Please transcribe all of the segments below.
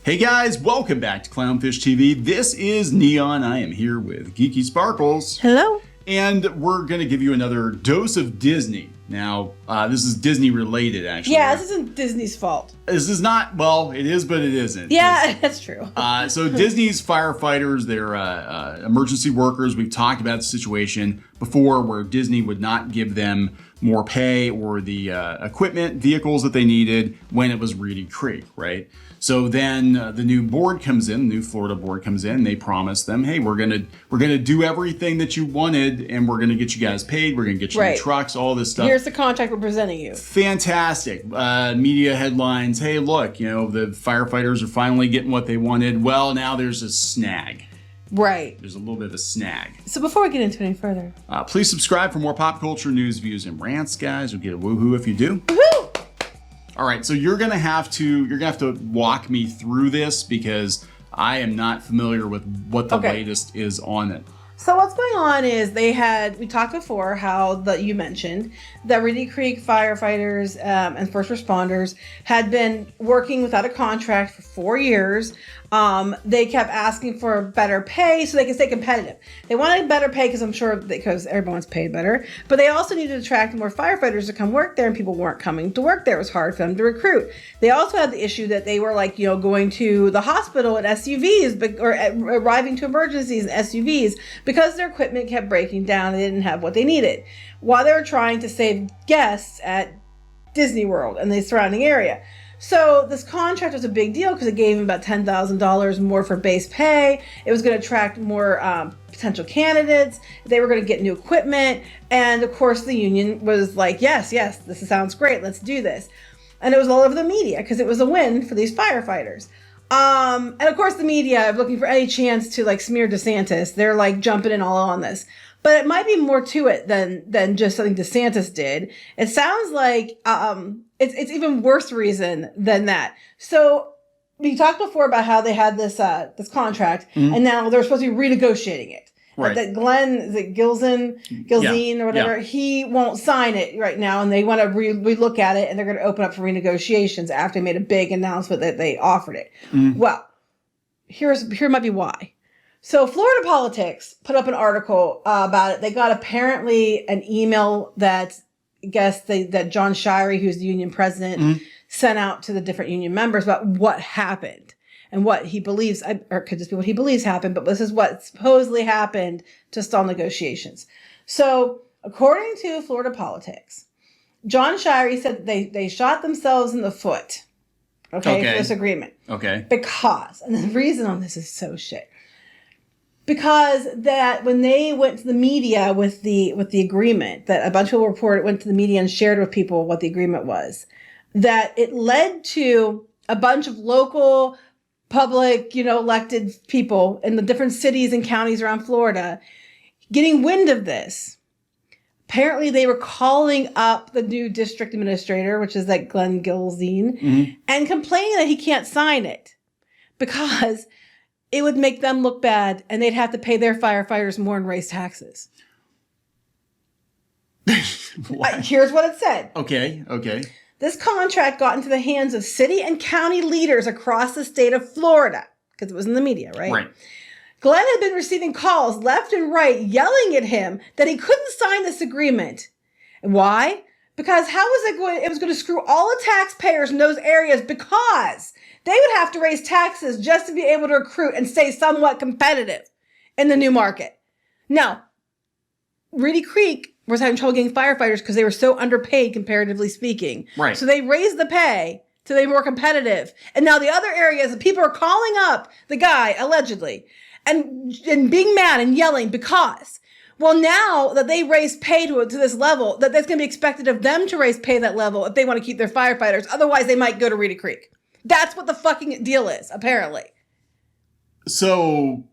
Hey guys, welcome back to Clownfish TV. This is Neon. I am here with Geeky Sparkles. Hello. And we're going to give you another dose of Disney. Now, this is Disney related, actually. Yeah, this isn't Disney's fault. This is not, well, it is, but it isn't. Yeah, that's true. So Disney's firefighters, they're emergency workers. We've talked about the situation before where Disney would not give them more pay or the equipment, vehicles that they needed when it was Reedy Creek, right? So then the new board comes in, the new Florida board comes in, and they promise them, hey, we're gonna do everything that you wanted, and we're gonna get you guys paid, we're gonna get you new trucks, all this stuff. Here's the contract we're presenting you. Fantastic. Media headlines, hey, look, you know, the firefighters are finally getting what they wanted. Well, now there's a snag. Right. There's a little bit of a snag. So before we get into it any further, please subscribe for more pop culture news, views, and rants, guys. You'll get a woohoo if you do. Woohoo! All right, so you're gonna have to walk me through this because I am not familiar with what the latest is on it. So what's going on is we talked before how you mentioned that Reedy Creek firefighters and first responders had been working without a contract for 4 years. They kept asking for better pay so they can stay competitive. They wanted better pay because everyone's paid better, but they also needed to attract more firefighters to come work there, and people weren't coming to work there. It was hard for them to recruit. They also had the issue that they were going to the hospital in SUVs or arriving to emergencies in SUVs because their equipment kept breaking down and they didn't have what they needed while they were trying to save guests at Disney World and the surrounding area. So this contract was a big deal because it gave them about $10,000 more for base pay. It was going to attract more potential candidates. They were going to get new equipment. And of course, the union was like, yes, this sounds great. Let's do this. And it was all over the media because it was a win for these firefighters. And of course, the media are looking for any chance to smear DeSantis. They're jumping in all on this. But it might be more to it than just something DeSantis did. It sounds like it's even worse reason than that. So we talked before about how they had this contract, and now they're supposed to be renegotiating it. Right. That Gilzine or whatever, he won't sign it right now, and they want to relook at it, and they're going to open up for renegotiations after they made a big announcement that they offered it. Well, here might be why. So Florida Politics put up an article about it. They got apparently an email that that John Shirey, who's the union president, sent out to the different union members about what happened and what he believes, or it could just be what he believes happened, but this is what supposedly happened to stall negotiations. So according to Florida Politics, John Shirey said they shot themselves in the foot, for this agreement. Okay. Because, and the reason on this is so shit. Because that when they went to the media with the agreement, that a bunch of people went to the media and shared with people what the agreement was, that it led to a bunch of local public, elected people in the different cities and counties around Florida getting wind of this. Apparently they were calling up the new district administrator, which is that Glenn Gilzine, and complaining that he can't sign it because it would make them look bad and they'd have to pay their firefighters more and raise taxes. Here's what it said. Okay. This contract got into the hands of city and county leaders across the state of Florida, because it was in the media, right? Right. Glenn had been receiving calls left and right yelling at him that he couldn't sign this agreement. And why? Because how was it going? It was going to screw all the taxpayers in those areas because they would have to raise taxes just to be able to recruit and stay somewhat competitive in the new market. Now, Reedy Creek was having trouble getting firefighters because they were so underpaid, comparatively speaking. Right. So they raised the pay to be more competitive. And now the other areas, people are calling up the guy, allegedly, and being mad and yelling because, well, now that they raised pay to this level, that's going to be expected of them to raise pay that level if they want to keep their firefighters. Otherwise, they might go to Reedy Creek. That's what the fucking deal is, apparently. So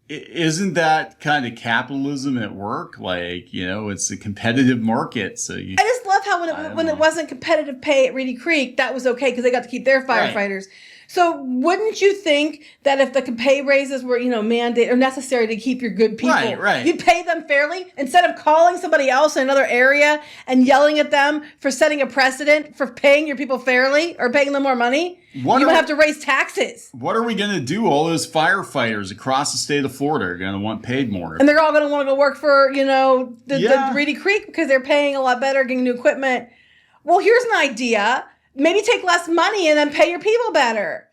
isn't that kind of capitalism at work? It's a competitive market. So I just love how when it wasn't competitive pay at Reedy Creek, that was okay because they got to keep their firefighters. Right. So wouldn't you think that if the pay raises were, mandate or necessary to keep your good people, Right. you'd pay them fairly instead of calling somebody else in another area and yelling at them for setting a precedent for paying your people fairly or paying them more money? You would have to raise taxes. What are we going to do? All those firefighters across the state of Florida are going to want paid more. And they're all going to want to go work for, the Reedy Creek because they're paying a lot better, getting new equipment. Well, here's an idea. Maybe take less money and then pay your people better.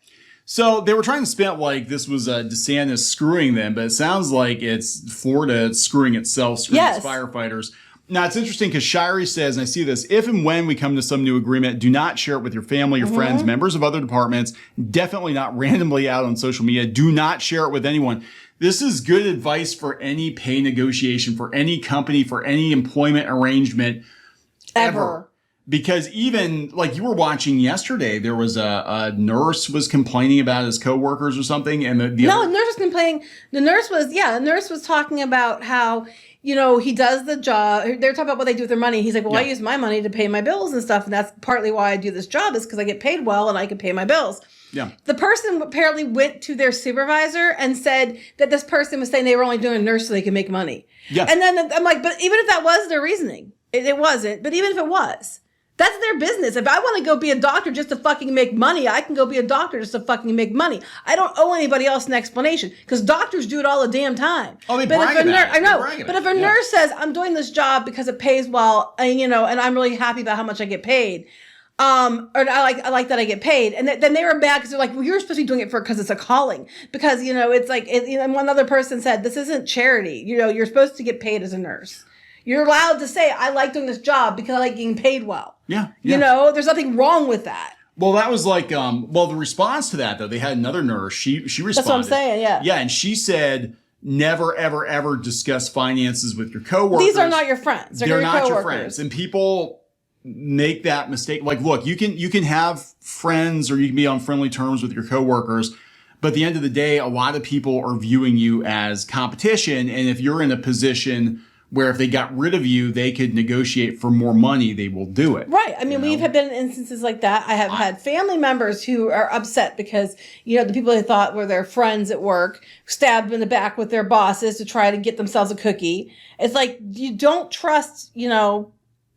So they were trying to spin it like this was DeSantis screwing them, but it sounds like it's Florida screwing itself, screwing its firefighters. Now, it's interesting because Shirey says, and I see this, if and when we come to some new agreement, do not share it with your family, your friends, members of other departments, definitely not randomly out on social media. Do not share it with anyone. This is good advice for any pay negotiation, for any company, for any employment arrangement ever. Because even like you were watching yesterday, there was a nurse was complaining about his coworkers or something. And the nurse was complaining. The nurse was talking about how, he does the job. They're talking about what they do with their money. He's like, well, I use my money to pay my bills and stuff. And that's partly why I do this job is because I get paid well and I can pay my bills. Yeah. The person apparently went to their supervisor and said that this person was saying they were only doing a nurse so they could make money. Yeah. And then I'm like, but even if that was their reasoning, it wasn't. But even if it was, that's their business. If I want to go be a doctor just to fucking make money, I can go be a doctor just to fucking make money. I don't owe anybody else an explanation because doctors do it all the damn time. Oh, they brag about it. I know. But if a nurse says, I'm doing this job because it pays well, and I'm really happy about how much I get paid, or I like that I get paid. And then they were mad because they're like, well, you're supposed to be doing it because it's a calling. Because, it's like, and one other person said, this isn't charity. You're supposed to get paid as a nurse. You're allowed to say, I like doing this job because I like getting paid well. Yeah. There's nothing wrong with that. Well, that was like, the response to that, though, they had another nurse. She responded. That's what I'm saying, yeah. Yeah, and she said, never, ever, ever discuss finances with your coworkers. These are not your friends. They're not your friends. And people make that mistake. Like, look, you can have friends or you can be on friendly terms with your coworkers. But at the end of the day, a lot of people are viewing you as competition. And if you're in a position where if they got rid of you, they could negotiate for more money, they will do it. Right. I mean, we've been in instances like that. I have had family members who are upset because, the people they thought were their friends at work stabbed in the back with their bosses to try to get themselves a cookie. It's like, you don't trust,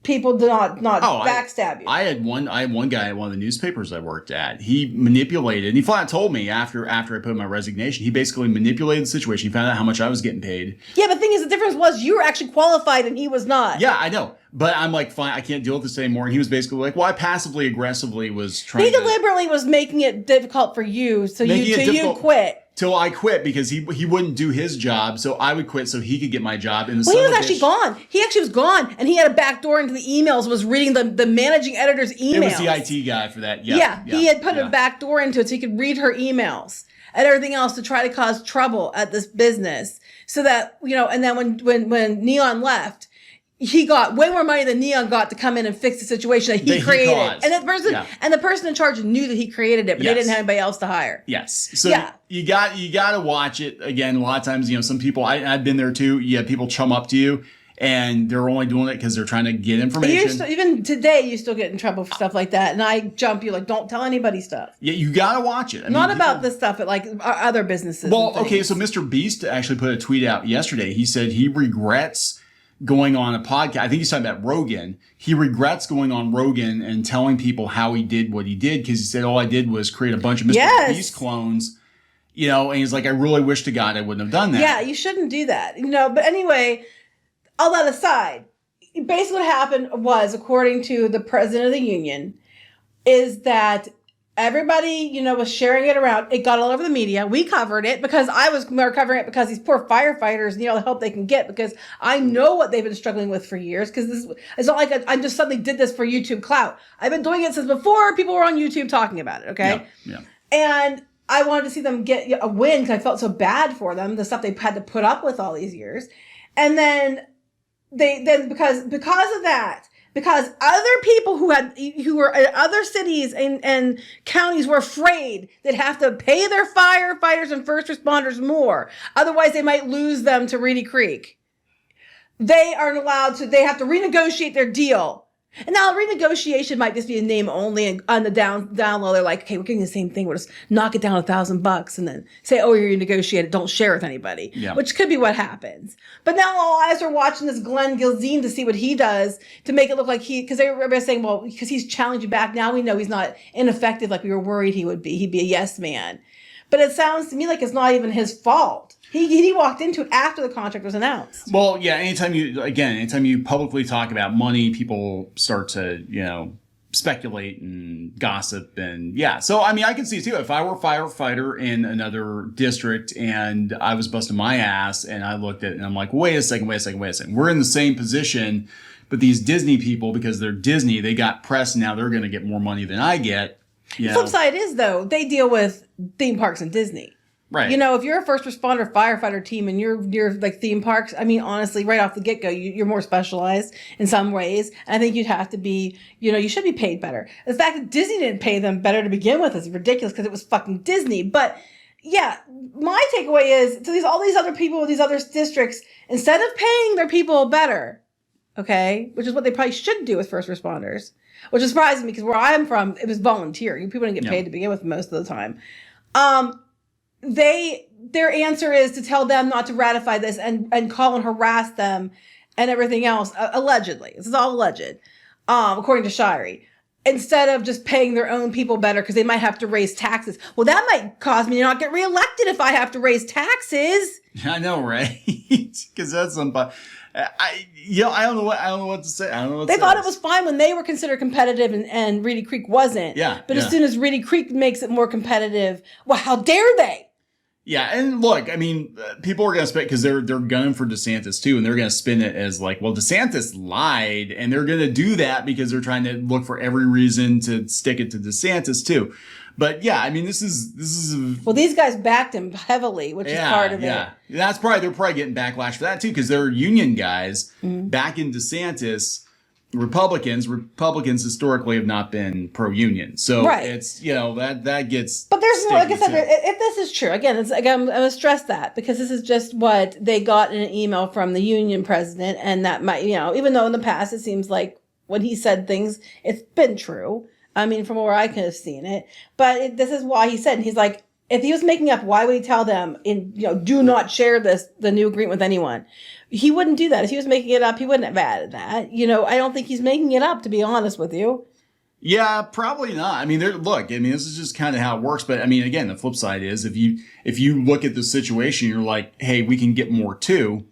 people do not backstab you. I had one guy at one of the newspapers I worked at. He manipulated, and he flat out told me after I put in my resignation, he basically manipulated the situation. He found out how much I was getting paid. Yeah, but the thing is, the difference was you were actually qualified and he was not. Yeah, I know. But I'm like, fine, I can't deal with this anymore. And he was basically like, well, I passively aggressively was trying He deliberately was making it difficult for you, so you quit. Till I quit because he wouldn't do his job, so I would quit so he could get my job. And he was actually gone. He actually was gone, and he had a back door into the emails. Was reading the managing editor's emails. It was the IT guy for that. Yeah, he had put a back door into it so he could read her emails and everything else to try to cause trouble at this business. So that and then when Neon left, he got way more money than Neon got to come in and fix the situation that he created. And the person in charge knew that he created it, but they didn't have anybody else to hire. Yes. So you got to watch it. Again, a lot of times, some people, I've been there too. You have people chum up to you and they're only doing it because they're trying to get information. Even today, you still get in trouble for stuff like that. And I jump you like, don't tell anybody stuff. Yeah, you got to watch it. Not about this stuff at like other businesses. Well, okay. So Mr. Beast actually put a tweet out yesterday. He said he regrets going on a podcast. I think he's talking about Rogan. He regrets going on Rogan and telling people how he did what he did because he said, all I did was create a bunch of Mr. Beast clones, and he's like, I really wish to God I wouldn't have done that. Yeah, you shouldn't do that, But anyway, all that aside, basically what happened was, according to the president of the union, is that everybody, was sharing it around. It got all over the media. We covered it because we're covering it because these poor firefighters need all the help they can get because I know what they've been struggling with for years because it's not like I just suddenly did this for YouTube clout. I've been doing it since before people were on YouTube talking about it, okay? Yeah. And I wanted to see them get a win because I felt so bad for them, the stuff they've had to put up with all these years. And then because of that, because other people who were in other cities and counties were afraid they'd have to pay their firefighters and first responders more. Otherwise, they might lose them to Reedy Creek. They aren't allowed to. They have to renegotiate their deal And now renegotiation might just be a name only, and on the down low, they're like, okay, we're getting the same thing. We'll just knock it down $1,000 and then say, oh, you're renegotiated. Don't share with anybody, which could be what happens. But now all eyes are watching this Glenn Gilzine to see what he does to make it look like because they were saying, well, because he's challenging back. Now we know he's not ineffective like we were worried he would be. He'd be a yes man. But it sounds to me like it's not even his fault. He walked into it after the contract was announced. Well, yeah, anytime you publicly talk about money, people start to, speculate and gossip and so, I mean, I can see too, if I were a firefighter in another district and I was busting my ass and I looked at it and I'm like, wait a second. We're in the same position, but these Disney people, because they're Disney, they got press and now they're going to get more money than I get. The flip side is, though, they deal with theme parks and Disney. Right. If you're a first responder firefighter team and you're like theme parks, I mean, honestly, right off the get-go, you're more specialized in some ways. And I think you'd have to be, you should be paid better. The fact that Disney didn't pay them better to begin with is ridiculous because it was fucking Disney. But yeah, my takeaway is to all these other people, these other districts, instead of paying their people better, okay, which is what they probably should do with first responders, which is surprising me because where I'm from, it was volunteer. People didn't get paid to begin with most of the time. Their answer is to tell them not to ratify this and call and harass them and everything else, allegedly. This is all alleged, according to Shirey. Instead of just paying their own people better because they might have to raise taxes. Well, that might cause me to not get reelected if I have to raise taxes. I know, right? Because that's somebody. I don't know what to say. I don't know what to say. They thought it was fine when they were considered competitive and Reedy Creek wasn't. Yeah. But as soon as Reedy Creek makes it more competitive, well, how dare they? Yeah, and look, I mean, people are going to spin because they're gunning for DeSantis too, and they're going to spin it as like, well, DeSantis lied, and they're going to do that because they're trying to look for every reason to stick it to DeSantis too. But yeah, I mean, this is well, these guys backed him heavily, which is part of it. Yeah, they're probably getting backlash for that too because they're union guys backing DeSantis. Republicans historically have not been pro-union, so it's that gets. But there's no, like I said, if this is true, again, I'm going to stress that because this is just what they got in an email from the union president, and that might, even though in the past it seems like when he said things, it's been true. I mean, from where I could have seen it, but this is why he said, and he's like, if he was making up, why would he tell them do not share the new agreement with anyone? He wouldn't do that. If he was making it up, he wouldn't have added that. I don't think he's making it up, to be honest with you. Yeah, probably not. I mean, this is just kind of how it works. But I mean, again, the flip side is if you look at the situation, you're like, hey, we can get more too.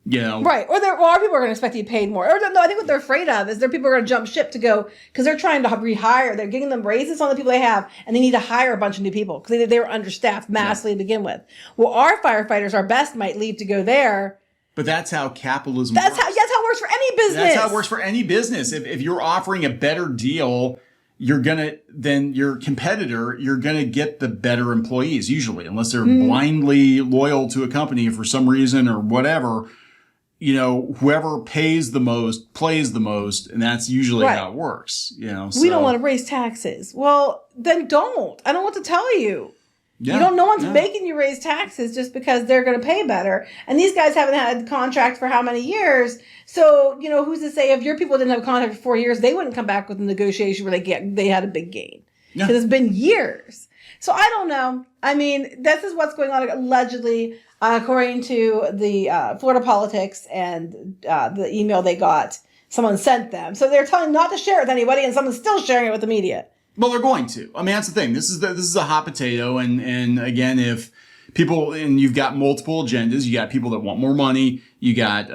Right. Or people are going to expect to be paid more. Or no, I think what they're afraid of is people are going to jump ship to go because they're trying to rehire. They're giving them raises on the people they have, and they need to hire a bunch of new people because they were understaffed massively to begin with. Well, our firefighters, our best, might leave to go there. But that's how capitalism works. That's how it works for any business. That's how it works for any business. If you're offering a better deal, then your competitor, you're gonna get the better employees usually, unless they're blindly loyal to a company for some reason or whatever. Whoever pays the most plays the most, and that's usually how it works. We don't want to raise taxes. Well, then don't. I don't know what to tell you. Yeah, no one's making you raise taxes just because they're going to pay better. And these guys haven't had contracts for how many years? So, who's to say if your people didn't have a contract for 4 years, they wouldn't come back with a negotiation where they had a big gain. Because it's been years. So I don't know. I mean, this is what's going on allegedly, according to the Florida Politics and the email they got. Someone sent them. So they're telling not to share it with anybody, and someone's still sharing it with the media. Well, they're going to. I mean, that's the thing. This is a hot potato, and again, if people, and you've got multiple agendas, you got people that want more money, you got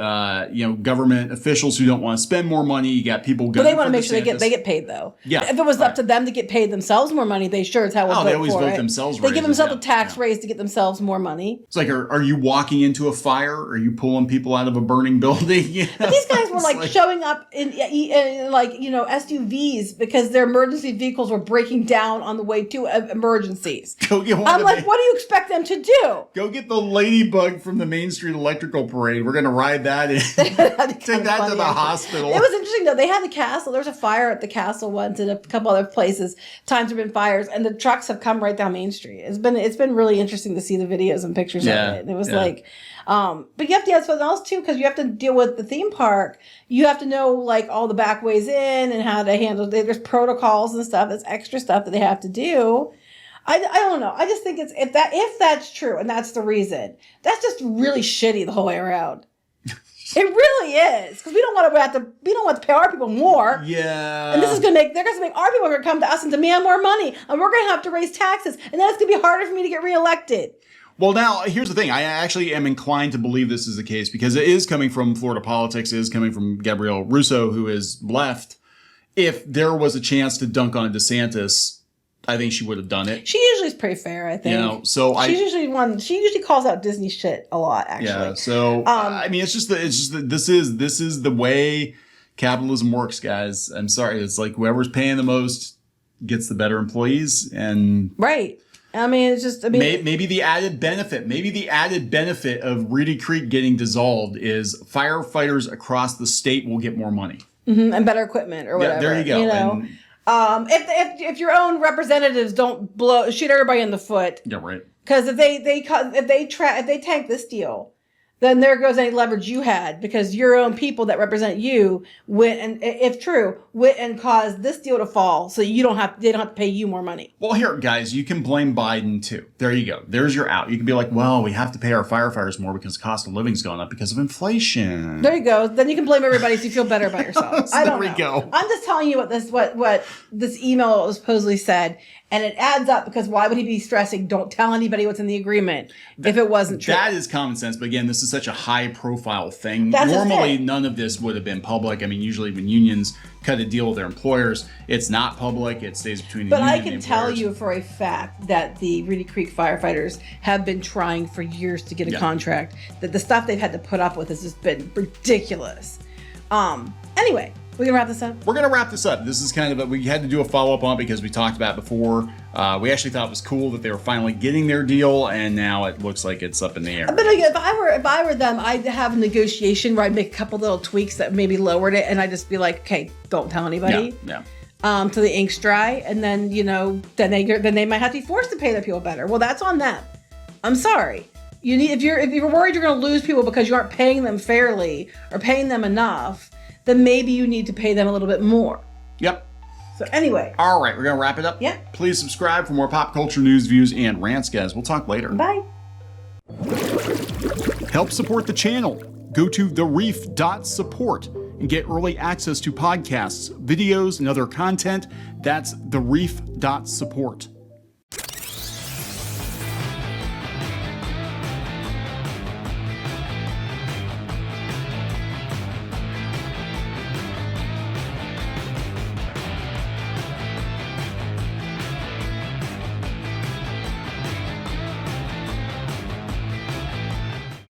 government officials who don't want to spend more money, you got people. But they want to make sure they get paid though. Yeah. If it was up to them to get paid themselves more money, they sure as hell would vote for it. They always vote themselves. They give themselves a tax raise to get themselves more money. It's like, are you walking into a fire? Are you pulling people out of a burning building? But these guys were showing up in SUVs because their emergency vehicles were breaking down on the way to emergencies. Go get one. I'm like, what do you expect them to do? Go get the ladybug from the Main Street Electrical Parade. We're going to ride that and take that to the hospital. It was interesting though. They had the castle. There was a fire at the castle once, and a couple other places. Times there have been fires, and the trucks have come right down Main Street. It's been really interesting to see the videos and pictures of it. And it was like, but you have to have something else too, because you have to deal with the theme park. You have to know like all the back ways in and how to handle. There's protocols and stuff. There's extra stuff that they have to do. I don't know. I just think it's if that's true and that's the reason, that's just really shitty the whole way around. It really is, because we don't want to pay our people more. Yeah. And this is they're going to make our people are going to come to us and demand more money, and we're going to have to raise taxes, and then it's going to be harder for me to get reelected. Well, now, here's the thing. I actually am inclined to believe this is the case, because it is coming from Florida politics, it is coming from Gabrielle Russo, who is left. If there was a chance to dunk on DeSantis, I think she would have done it. She usually is pretty fair, I think. You know, so she usually calls out Disney shit a lot, actually. Yeah. So I mean, this is the way capitalism works, guys. I'm sorry. It's like whoever's paying the most gets the better employees, and right. I mean, it's just. I mean, maybe the added benefit of Reedy Creek getting dissolved is firefighters across the state will get more money and better equipment or whatever. Yeah, there you go. You know. If your own representatives don't shoot everybody in the foot. Yeah, right. Because if they tank this deal, then there goes any leverage you had, because your own people that represent you went and caused this deal to fall, so they don't have to pay you more money. Well, here, guys, you can blame Biden too. There you go. There's your out. You can be like, well, we have to pay our firefighters more because the cost of living's gone up because of inflation. There you go. Then you can blame everybody so you feel better about yourself. I don't know. There we go. I'm just telling you what this email supposedly said. And it adds up, because why would he be stressing, don't tell anybody what's in the agreement if it wasn't true? That is common sense. But again, this is such a high profile thing. That's normally, none of this would have been public. I mean, usually when unions cut a deal with their employers, it's not public. It stays between the union and the employers. But I can tell you for a fact that the Reedy Creek firefighters have been trying for years to get a contract. That the stuff they've had to put up with has just been ridiculous. Anyway. We're going to wrap this up? We're going to wrap this up. This is kind of we had to do a follow-up on it because we talked about it before. We actually thought it was cool that they were finally getting their deal, and now it looks like it's up in the air. But if I were them, I'd have a negotiation where I'd make a couple little tweaks that maybe lowered it, and I'd just be like, okay, don't tell anybody. Yeah. Till the ink's dry, and then, then they might have to be forced to pay their people better. Well, that's on them. I'm sorry. If you're worried you're going to lose people because you aren't paying them fairly or paying them enough, then maybe you need to pay them a little bit more. Yep. So anyway. All right, we're going to wrap it up. Yeah. Please subscribe for more pop culture news, views, and rants, guys. We'll talk later. Bye. Help support the channel. Go to thereef.support and get early access to podcasts, videos, and other content. That's thereef.support.